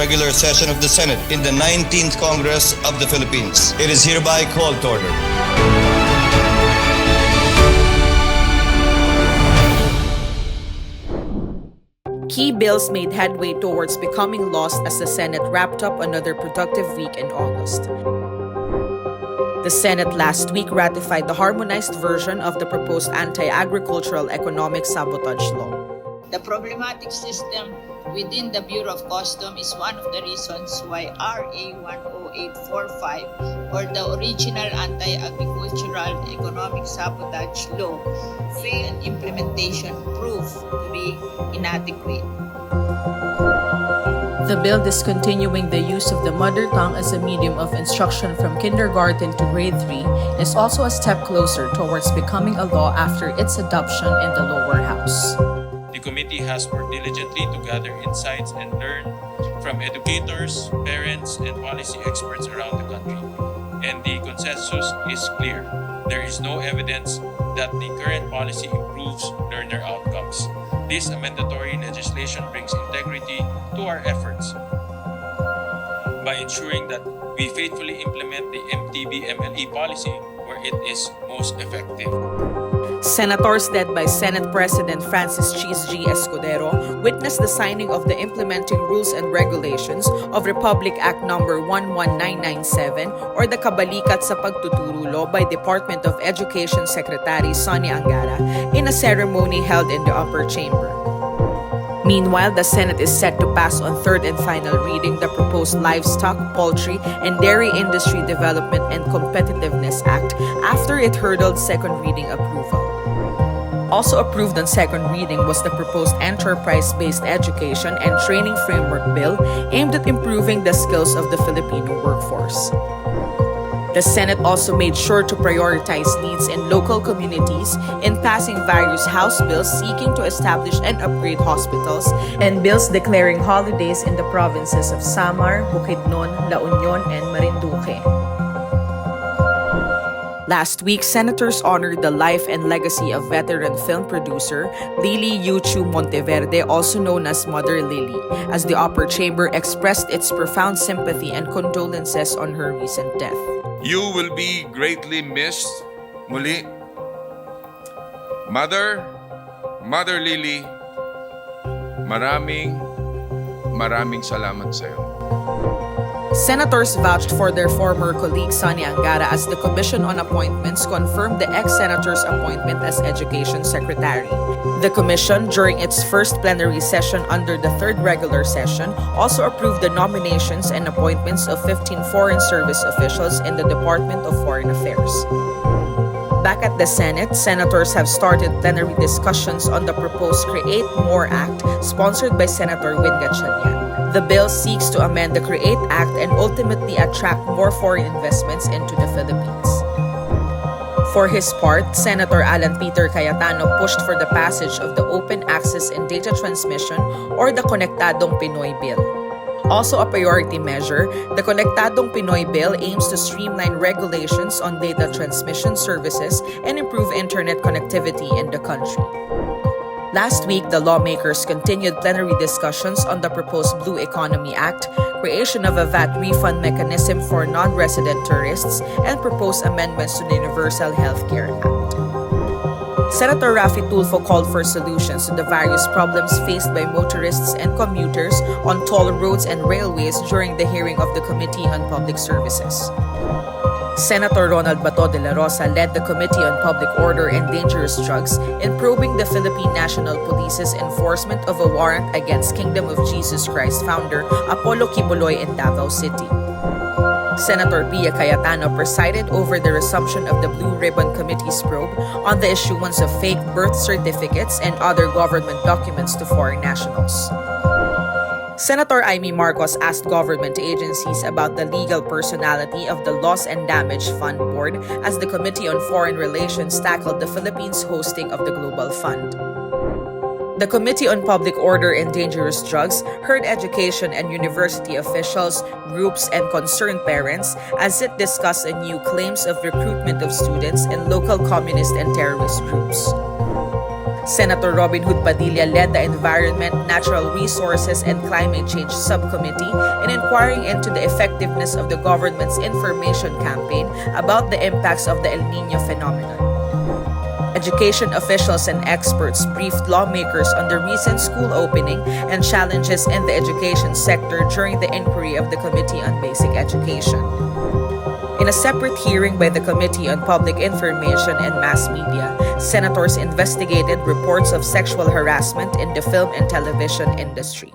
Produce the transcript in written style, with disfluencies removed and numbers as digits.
regular session of the Senate in the 19th Congress of the Philippines. It is hereby called to order. Key bills made headway towards becoming laws as the Senate wrapped up another productive week in August. The Senate last week ratified the harmonized version of the proposed anti-agricultural economic sabotage law. The problematic system within the Bureau of Customs is one of the reasons why RA 10845, or the original anti-agricultural economic sabotage law, failed implementation proved to be inadequate. The bill discontinuing the use of the mother tongue as a medium of instruction from kindergarten to grade 3 is also a step closer towards becoming a law after its adoption in the lower house. The committee has worked diligently to gather insights and learn from educators, parents, and policy experts around the country. And the consensus is clear. There is no evidence that the current policy improves learner outcomes. This mandatory legislation brings integrity to our efforts by ensuring that we faithfully implement the MTB-MLE policy where it is most effective. Senators led by Senate President Francis Cheese G. Escudero witnessed the signing of the Implementing Rules and Regulations of Republic Act No. 11997 or the Kabalikat sa Pagtuturo Law by Department of Education Secretary Sonny Angara in a ceremony held in the upper chamber. Meanwhile, the Senate is set to pass on third and final reading the proposed Livestock, Poultry, and Dairy Industry Development and Competitiveness Act after it hurdled second reading approval. Also approved on second reading was the proposed Enterprise-Based Education and Training Framework Bill aimed at improving the skills of the Filipino workforce. The Senate also made sure to prioritize needs in local communities in passing various House bills seeking to establish and upgrade hospitals and bills declaring holidays in the provinces of Samar, Bukidnon, La Union, and Marinduque. Last week, senators honored the life and legacy of veteran film producer Lily Yuchu Monteverde, also known as Mother Lily, as the upper chamber expressed its profound sympathy and condolences on her recent death. You will be greatly missed. Muli, Mother Lily, maraming salamat sa iyo. Senators vouched for their former colleague Sonny Angara as the Commission on Appointments confirmed the ex-senator's appointment as Education Secretary. The Commission, during its first plenary session under the third regular session, also approved the nominations and appointments of 15 foreign service officials in the Department of Foreign Affairs. Back at the Senate, senators have started plenary discussions on the proposed Create More Act, sponsored by Senator Win Gatchalian. The bill seeks to amend the Create Act and ultimately attract more foreign investments into the Philippines. For his part, Senator Alan Peter Cayetano pushed for the passage of the Open Access and Data Transmission or the Konektadong Pinoy Bill. Also a priority measure, the Konektadong Pinoy Bill aims to streamline regulations on data transmission services and improve internet connectivity in the country. Last week, the lawmakers continued plenary discussions on the proposed Blue Economy Act, creation of a VAT refund mechanism for non-resident tourists, and proposed amendments to the Universal Healthcare Act. Senator Raffy Tulfo called for solutions to the various problems faced by motorists and commuters on toll roads and railways during the hearing of the Committee on Public Services. Senator Ronald Bato de la Rosa led the Committee on Public Order and Dangerous Drugs in probing the Philippine National Police's enforcement of a warrant against Kingdom of Jesus Christ founder Apollo Kibuloy in Davao City. Senator Pia Cayetano presided over the resumption of the Blue Ribbon Committee's probe on the issuance of fake birth certificates and other government documents to foreign nationals. Senator Amy Marcos asked government agencies about the legal personality of the Loss and Damage Fund Board as the Committee on Foreign Relations tackled the Philippines' hosting of the Global Fund. The Committee on Public Order and Dangerous Drugs heard education and university officials, groups, and concerned parents as it discussed new claims of recruitment of students in local communist and terrorist groups. Senator Robin Hood Padilla led the Environment, Natural Resources, and Climate Change Subcommittee in inquiring into the effectiveness of the government's information campaign about the impacts of the El Niño phenomenon. Education officials and experts briefed lawmakers on the recent school opening and challenges in the education sector during the inquiry of the Committee on Basic Education. In a separate hearing by the Committee on Public Information and Mass Media, senators investigated reports of sexual harassment in the film and television industry.